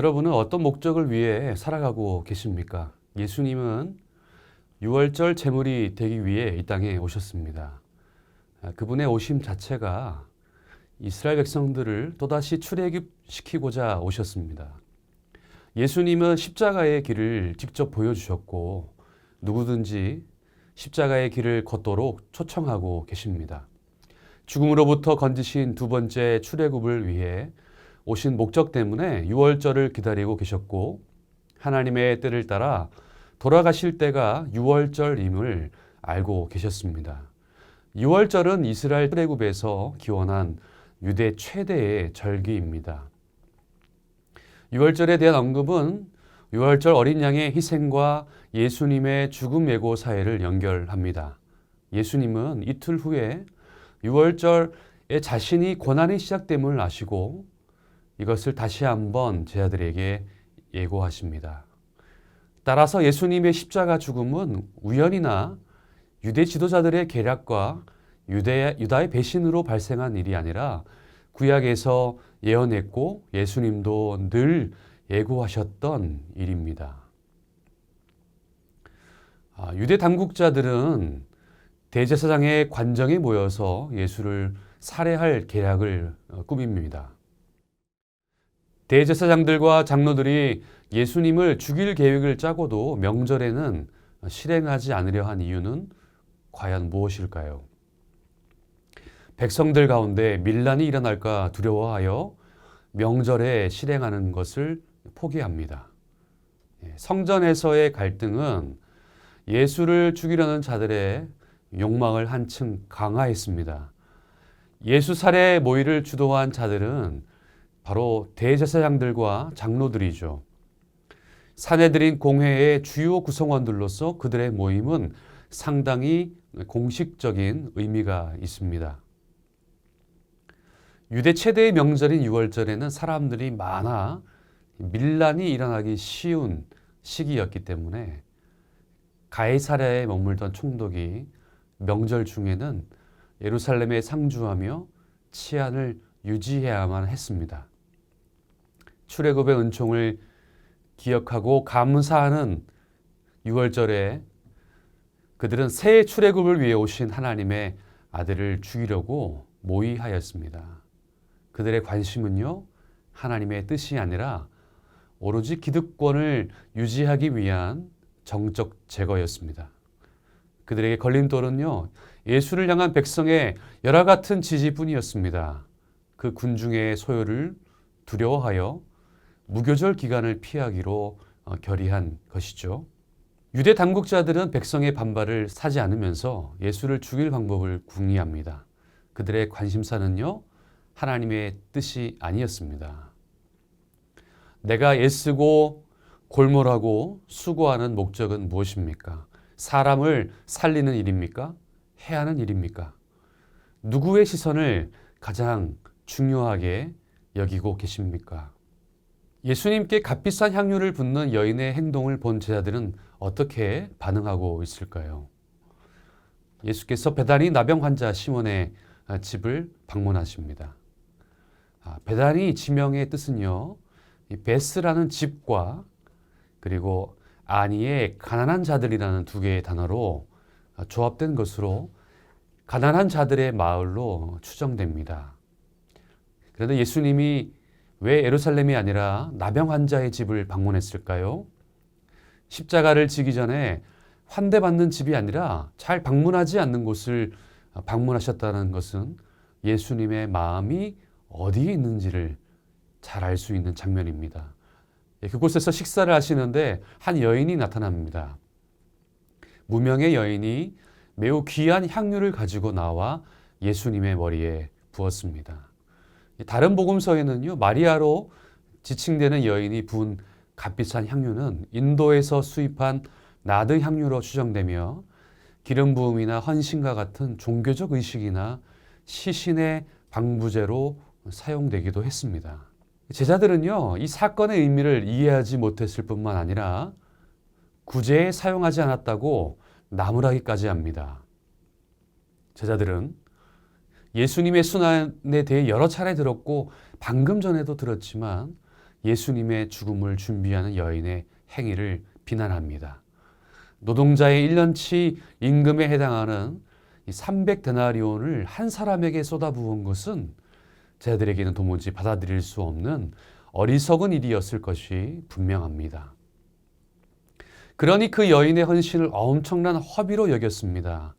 여러분은 어떤 목적을 위해 살아가고 계십니까? 예수님은 유월절 제물이 되기 위해 이 땅에 오셨습니다. 그분의 오심 자체가 이스라엘 백성들을 또다시 출애굽시키고자 오셨습니다. 예수님은 십자가의 길을 직접 보여주셨고 누구든지 십자가의 길을 걷도록 초청하고 계십니다. 죽음으로부터 건지신 두 번째 출애굽을 위해 오신 목적 때문에 유월절을 기다리고 계셨고 하나님의 때를 따라 돌아가실 때가 유월절임을 알고 계셨습니다. 유월절은 이스라엘 출애굽에서 기원한 유대 최대의 절기입니다. 유월절에 대한 언급은 유월절 어린 양의 희생과 예수님의 죽음 예고 사회를 연결합니다. 예수님은 이틀 후에 유월절에 자신이 고난이 시작됨을 아시고 이것을 다시 한번 제자들에게 예고하십니다. 따라서 예수님의 십자가 죽음은 우연이나 유대 지도자들의 계략과 유다의 배신으로 발생한 일이 아니라 구약에서 예언했고 예수님도 늘 예고하셨던 일입니다. 유대 당국자들은 대제사장의 관정에 모여서 예수를 살해할 계략을 꾸밉니다. 대제사장들과 장로들이 예수님을 죽일 계획을 짜고도 명절에는 실행하지 않으려 한 이유는 과연 무엇일까요? 백성들 가운데 밀란이 일어날까 두려워하여 명절에 실행하는 것을 포기합니다. 성전에서의 갈등은 예수를 죽이려는 자들의 욕망을 한층 강화했습니다. 예수 살해 모의를 주도한 자들은 바로 대제사장들과 장로들이죠. 사내들인 공회의 주요 구성원들로서 그들의 모임은 상당히 공식적인 의미가 있습니다. 유대 최대의 명절인 유월절에는 사람들이 많아 밀란이 일어나기 쉬운 시기였기 때문에 가이사랴에 머물던 총독이 명절 중에는 예루살렘에 상주하며 치안을 유지해야만 했습니다. 출애굽의 은총을 기억하고 감사하는 유월절에 그들은 새 출애굽을 위해 오신 하나님의 아들을 죽이려고 모의하였습니다. 그들의 관심은요, 하나님의 뜻이 아니라 오로지 기득권을 유지하기 위한 정적 제거였습니다. 그들에게 걸림돌은요, 예수를 향한 백성의 열화 같은 지지뿐이었습니다. 그 군중의 소요를 두려워하여 무교절 기간을 피하기로 결의한 것이죠. 유대 당국자들은 백성의 반발을 사지 않으면서 예수를 죽일 방법을 궁리합니다. 그들의 관심사는요, 하나님의 뜻이 아니었습니다. 내가 애쓰고 골몰하고 수고하는 목적은 무엇입니까? 사람을 살리는 일입니까? 해하는 일입니까? 누구의 시선을 가장 중요하게 여기고 계십니까? 예수님께 값비싼 향유를 붓는 여인의 행동을 본 제자들은 어떻게 반응하고 있을까요? 예수께서 베다니 나병 환자 시몬의 집을 방문하십니다. 베다니 지명의 뜻은요, 베스라는 집과 그리고 아니의 가난한 자들이라는 두 개의 단어로 조합된 것으로 가난한 자들의 마을로 추정됩니다. 그런데 예수님이 왜 예루살렘이 아니라 나병 환자의 집을 방문했을까요? 십자가를 지기 전에 환대받는 집이 아니라 잘 방문하지 않는 곳을 방문하셨다는 것은 예수님의 마음이 어디에 있는지를 잘 알 수 있는 장면입니다. 그곳에서 식사를 하시는데 한 여인이 나타납니다. 무명의 여인이 매우 귀한 향유를 가지고 나와 예수님의 머리에 부었습니다. 다른 복음서에는요, 마리아로 지칭되는 여인이 부은 값비싼 향유는 인도에서 수입한 나드 향유로 추정되며 기름 부음이나 헌신과 같은 종교적 의식이나 시신의 방부제로 사용되기도 했습니다. 제자들은요, 이 사건의 의미를 이해하지 못했을 뿐만 아니라 구제에 사용하지 않았다고 나무라기까지 합니다. 제자들은 예수님의 순환에 대해 여러 차례 들었고 방금 전에도 들었지만 예수님의 죽음을 준비하는 여인의 행위를 비난합니다. 노동자의 1년치 임금에 해당하는 300데나리온을 한 사람에게 쏟아부은 것은 제자들에게는 도무지 받아들일 수 없는 어리석은 일이었을 것이 분명합니다. 그러니 그 여인의 헌신을 엄청난 허비로 여겼습니다.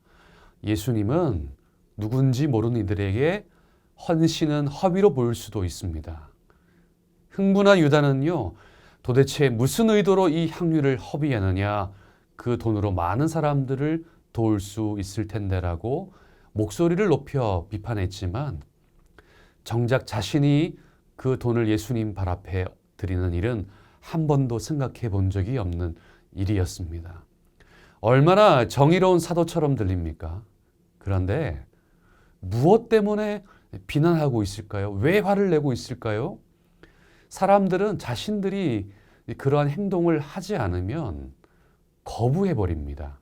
예수님은 누군지 모르는 이들에게 헌신은 허비로 보일 수도 있습니다. 흥분한 유다는요, 도대체 무슨 의도로 이 향유를 허비하느냐, 그 돈으로 많은 사람들을 도울 수 있을 텐데라고 목소리를 높여 비판했지만 정작 자신이 그 돈을 예수님 발 앞에 드리는 일은 한 번도 생각해 본 적이 없는 일이었습니다. 얼마나 정의로운 사도처럼 들립니까? 그런데 무엇 때문에 비난하고 있을까요? 왜 화를 내고 있을까요? 사람들은 자신들이 그러한 행동을 하지 않으면 거부해버립니다.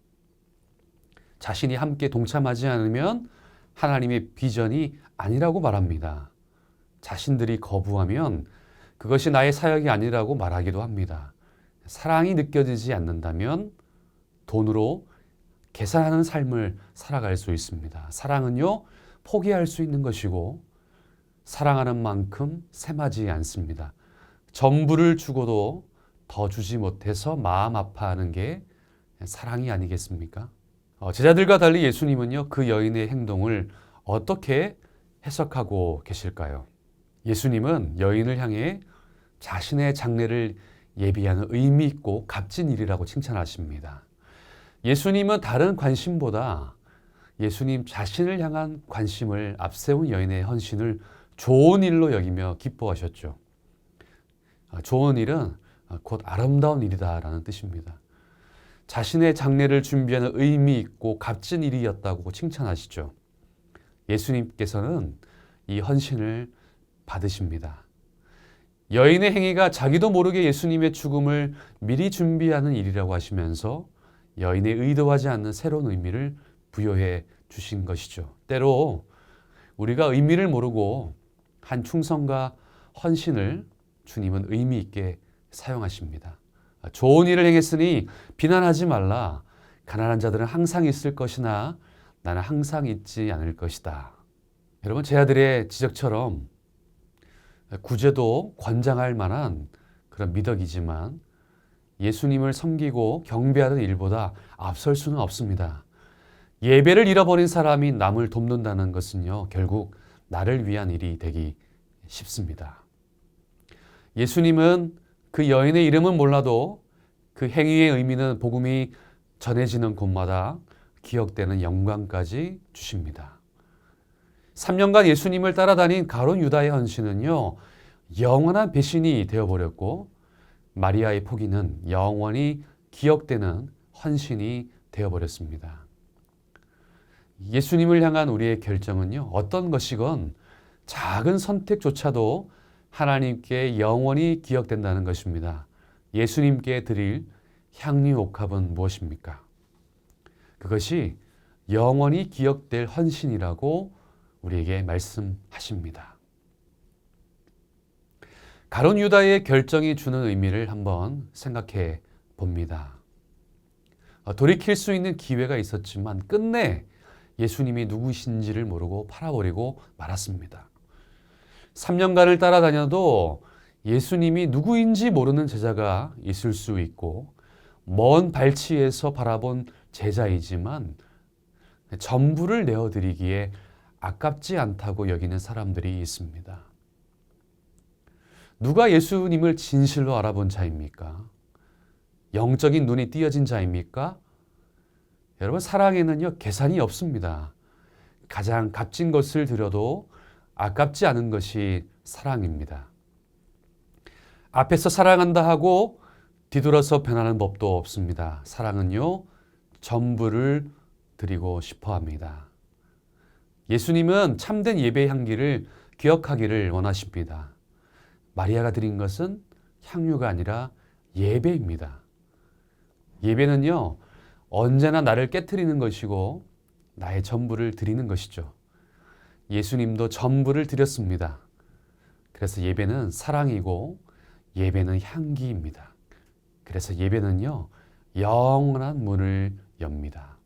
자신이 함께 동참하지 않으면 하나님의 비전이 아니라고 말합니다. 자신들이 거부하면 그것이 나의 사역이 아니라고 말하기도 합니다. 사랑이 느껴지지 않는다면 돈으로 계산하는 삶을 살아갈 수 있습니다. 사랑은요, 포기할 수 있는 것이고 사랑하는 만큼 셈하지 않습니다. 전부를 주고도 더 주지 못해서 마음 아파하는 게 사랑이 아니겠습니까? 제자들과 달리 예수님은요, 그 여인의 행동을 어떻게 해석하고 계실까요? 예수님은 여인을 향해 자신의 장례를 예비하는 의미 있고 값진 일이라고 칭찬하십니다. 예수님은 다른 관심보다 예수님 자신을 향한 관심을 앞세운 여인의 헌신을 좋은 일로 여기며 기뻐하셨죠. 좋은 일은 곧 아름다운 일이다라는 뜻입니다. 자신의 장례를 준비하는 의미 있고 값진 일이었다고 칭찬하시죠. 예수님께서는 이 헌신을 받으십니다. 여인의 행위가 자기도 모르게 예수님의 죽음을 미리 준비하는 일이라고 하시면서 여인의 의도하지 않는 새로운 의미를 부여해 주신 것이죠. 때로 우리가 의미를 모르고 한 충성과 헌신을 주님은 의미 있게 사용하십니다. 좋은 일을 행했으니 비난하지 말라. 가난한 자들은 항상 있을 것이나 나는 항상 있지 않을 것이다. 여러분, 제자들의 지적처럼 구제도 권장할 만한 그런 미덕이지만 예수님을 섬기고 경배하는 일보다 앞설 수는 없습니다. 예배를 잃어버린 사람이 남을 돕는다는 것은요, 결국 나를 위한 일이 되기 쉽습니다. 예수님은 그 여인의 이름은 몰라도 그 행위의 의미는 복음이 전해지는 곳마다 기억되는 영광까지 주십니다. 3년간 예수님을 따라다닌 가룟 유다의 헌신은요, 영원한 배신이 되어버렸고 마리아의 포기는 영원히 기억되는 헌신이 되어버렸습니다. 예수님을 향한 우리의 결정은요, 어떤 것이건 작은 선택조차도 하나님께 영원히 기억된다는 것입니다. 예수님께 드릴 향유 옥합은 무엇입니까? 그것이 영원히 기억될 헌신이라고 우리에게 말씀하십니다. 가룟 유다의 결정이 주는 의미를 한번 생각해 봅니다. 돌이킬 수 있는 기회가 있었지만 끝내 예수님이 누구신지를 모르고 팔아버리고 말았습니다. 3년간을 따라다녀도 예수님이 누구인지 모르는 제자가 있을 수 있고 먼 발치에서 바라본 제자이지만 전부를 내어드리기에 아깝지 않다고 여기는 사람들이 있습니다. 누가 예수님을 진실로 알아본 자입니까? 영적인 눈이 띄어진 자입니까? 여러분, 사랑에는요, 계산이 없습니다. 가장 값진 것을 드려도 아깝지 않은 것이 사랑입니다. 앞에서 사랑한다 하고 뒤돌아서 변하는 법도 없습니다. 사랑은요, 전부를 드리고 싶어 합니다. 예수님은 참된 예배의 향기를 기억하기를 원하십니다. 마리아가 드린 것은 향유가 아니라 예배입니다. 예배는요, 언제나 나를 깨트리는 것이고 나의 전부를 드리는 것이죠. 예수님도 전부를 드렸습니다. 그래서 예배는 사랑이고 예배는 향기입니다. 그래서 예배는요, 영원한 문을 엽니다.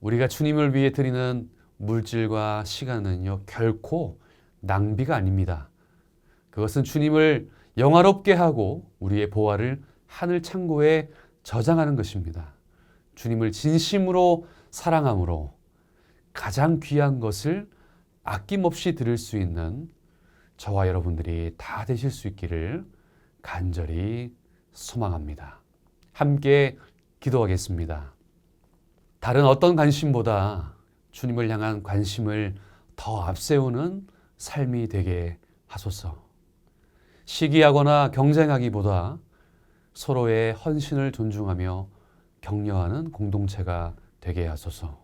우리가 주님을 위해 드리는 물질과 시간은요, 결코 낭비가 아닙니다. 그것은 주님을 영화롭게 하고 우리의 보화를 하늘 창고에 저장하는 것입니다. 주님을 진심으로 사랑함으로 가장 귀한 것을 아낌없이 드릴 수 있는 저와 여러분들이 다 되실 수 있기를 간절히 소망합니다. 함께 기도하겠습니다. 다른 어떤 관심보다 주님을 향한 관심을 더 앞세우는 삶이 되게 하소서. 시기하거나 경쟁하기보다 서로의 헌신을 존중하며 격려하는 공동체가 되게 하소서.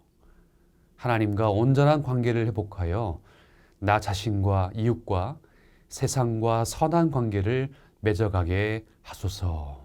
하나님과 온전한 관계를 회복하여 나 자신과 이웃과 세상과 선한 관계를 맺어가게 하소서.